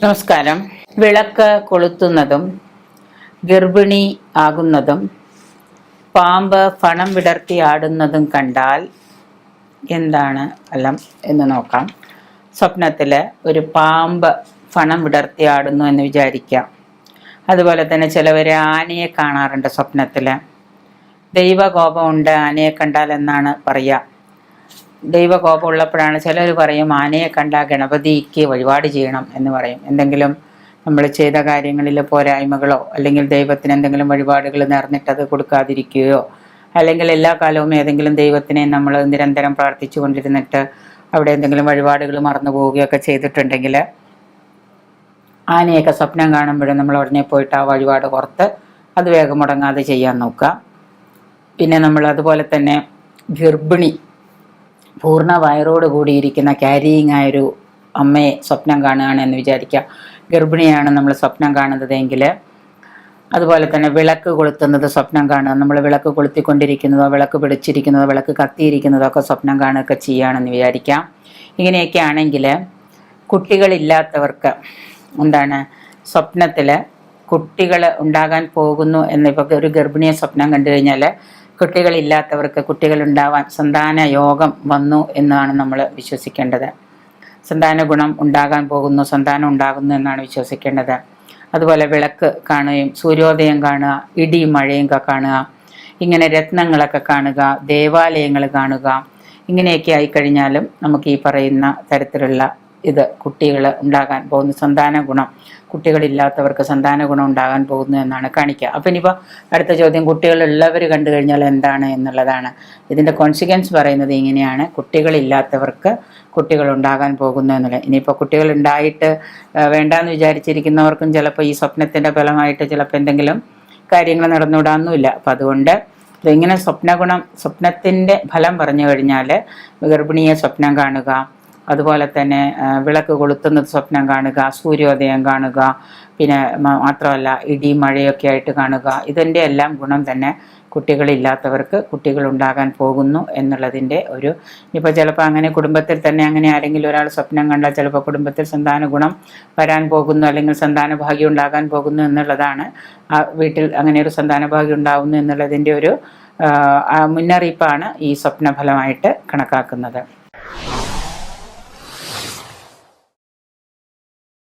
നമസ്കാരം. വിളക്ക് കൊളുത്തുന്നതും ഗർഭിണി ആകുന്നതും പാമ്പ് ഫണം വിടർത്തി ആടുന്നതും കണ്ടാൽ എന്താണ് ഫലം എന്ന് നോക്കാം. സ്വപ്നത്തിൽ ഒരു പാമ്പ് ഫണം വിടർത്തി ആടുന്നു എന്ന് വിചാരിക്കാം. അതുപോലെ തന്നെ ചിലവർ ആനയെ കാണാറുണ്ട് സ്വപ്നത്തിൽ. ദൈവകോപമുണ്ട് ആനയെ കണ്ടാൽ എന്നാണ് പറയുക. ദൈവകോപം ഉള്ളപ്പോഴാണ് ചിലർ പറയും ആനയെ കണ്ട ഗണപതിക്ക് വഴിപാട് ചെയ്യണം എന്ന് പറയും. എന്തെങ്കിലും നമ്മൾ ചെയ്ത കാര്യങ്ങളിൽ പോരായ്മകളോ അല്ലെങ്കിൽ ദൈവത്തിന് എന്തെങ്കിലും വഴിപാടുകൾ നേർന്നിട്ടത് കൊടുക്കാതിരിക്കുകയോ അല്ലെങ്കിൽ എല്ലാ കാലവും ഏതെങ്കിലും ദൈവത്തിനെ നമ്മൾ നിരന്തരം പ്രാർത്ഥിച്ചു കൊണ്ടിരുന്നിട്ട് അവിടെ എന്തെങ്കിലും വഴിപാടുകൾ മറന്നു പോവുകയൊക്കെ ചെയ്തിട്ടുണ്ടെങ്കിൽ ആനയൊക്കെ സ്വപ്നം കാണുമ്പോഴും നമ്മൾ ഉടനെ പോയിട്ട് ആ വഴിപാട് പുറത്ത് അത് വേഗം മുടങ്ങാതെ ചെയ്യാൻ നോക്കുക. പിന്നെ നമ്മൾ അതുപോലെ തന്നെ ഗർഭിണി പൂർണ്ണ വയറോട് കൂടിയിരിക്കുന്ന ക്യാരിയിങ് ആയൊരു അമ്മയെ സ്വപ്നം കാണുകയാണെന്ന് വിചാരിക്കുക. ഗർഭിണിയാണ് നമ്മൾ സ്വപ്നം കാണുന്നതെങ്കിൽ, അതുപോലെ തന്നെ വിളക്ക് കൊളുത്തുന്നത് സ്വപ്നം കാണുക, നമ്മൾ വിളക്ക് കൊളുത്തിക്കൊണ്ടിരിക്കുന്നതോ വിളക്ക് പിടിച്ചിരിക്കുന്നതോ വിളക്ക് കത്തിയിരിക്കുന്നതോ ഒക്കെ സ്വപ്നം കാണുകയൊക്കെ ചെയ്യുകയാണെന്ന് വിചാരിക്കാം. ഇങ്ങനെയൊക്കെ ആണെങ്കിൽ കുട്ടികളില്ലാത്തവർക്ക് എന്താണ് സ്വപ്നത്തിൽ കുട്ടികൾ ഉണ്ടാകാൻ പോകുന്നു എന്നിപ്പോൾ ഒരു ഗർഭിണിയെ സ്വപ്നം കണ്ടു കഴിഞ്ഞാൽ കുട്ടികളില്ലാത്തവർക്ക് കുട്ടികളുണ്ടാവാൻ സന്താന യോഗം വന്നു എന്നാണ് നമ്മൾ വിശ്വസിക്കേണ്ടത്. സന്താന ഗുണം ഉണ്ടാകാൻ പോകുന്നു, സന്താനം ഉണ്ടാകുന്നു എന്നാണ് വിശ്വസിക്കേണ്ടത്. അതുപോലെ വിളക്ക് കാണുകയും സൂര്യോദയം കാണുക, ഇടിയും മഴയും ഒക്കെ കാണുക, ഇങ്ങനെ രത്നങ്ങളൊക്കെ കാണുക, ദേവാലയങ്ങൾ കാണുക, ഇങ്ങനെയൊക്കെ ആയിക്കഴിഞ്ഞാലും നമുക്ക് ഈ പറയുന്ന തരത്തിലുള്ള ഇത് കുട്ടികൾ ഉണ്ടാകാൻ പോകുന്നു, സന്താന ഗുണം, കുട്ടികളില്ലാത്തവർക്ക് സന്താന ഗുണം ഉണ്ടാകാൻ പോകുന്നു എന്നാണ് കാണിക്കുക. അപ്പം ഇനിയിപ്പോൾ അടുത്ത ചോദ്യം, കുട്ടികളുള്ളവർ കണ്ടു കഴിഞ്ഞാൽ എന്താണ് എന്നുള്ളതാണ്. ഇതിൻ്റെ കോൺസിക്വൻസ് പറയുന്നത് ഇങ്ങനെയാണ്: കുട്ടികളില്ലാത്തവർക്ക് കുട്ടികൾ ഉണ്ടാകാൻ പോകുന്നു എന്നുള്ളത്. ഇനിയിപ്പോൾ കുട്ടികൾ ഉണ്ടായിട്ട് വേണ്ടാന്ന് വിചാരിച്ചിരിക്കുന്നവർക്കും ചിലപ്പോൾ ഈ സ്വപ്നത്തിൻ്റെ ഫലമായിട്ട് ചിലപ്പോൾ എന്തെങ്കിലും കാര്യങ്ങൾ നടന്നുവിടാനൊന്നുമില്ല. അപ്പം അതുകൊണ്ട് ഇങ്ങനെ സ്വപ്നത്തിൻ്റെ ഫലം പറഞ്ഞു കഴിഞ്ഞാൽ ഗർഭിണിയെ സ്വപ്നം കാണുക, അതുപോലെ തന്നെ വിളക്ക് കൊളുത്തുന്നത് സ്വപ്നം കാണുക, സൂര്യോദയം കാണുക, പിന്നെ മാത്രമല്ല ഇടി മഴയൊക്കെ ആയിട്ട് കാണുക, ഇതിൻ്റെ എല്ലാം ഗുണം തന്നെ കുട്ടികളില്ലാത്തവർക്ക് കുട്ടികൾ ഉണ്ടാകാൻ പോകുന്നു എന്നുള്ളതിൻ്റെ ഒരു. ഇപ്പോൾ ചിലപ്പോൾ അങ്ങനെ കുടുംബത്തിൽ തന്നെ അങ്ങനെ ആരെങ്കിലും ഒരാൾ സ്വപ്നം കണ്ടാൽ ചിലപ്പോൾ കുടുംബത്തിൽ സന്താന ഗുണം വരാൻ പോകുന്നു അല്ലെങ്കിൽ സന്താന ഭാഗ്യം ഉണ്ടാകാൻ പോകുന്നു എന്നുള്ളതാണ്. ആ വീട്ടിൽ അങ്ങനെ ഒരു സന്താന ഭാഗ്യം ഉണ്ടാകുന്നു എന്നുള്ളതിൻ്റെ ഒരു മുന്നറിയിപ്പാണ് ഈ സ്വപ്നഫലമായിട്ട് കണക്കാക്കുന്നത്.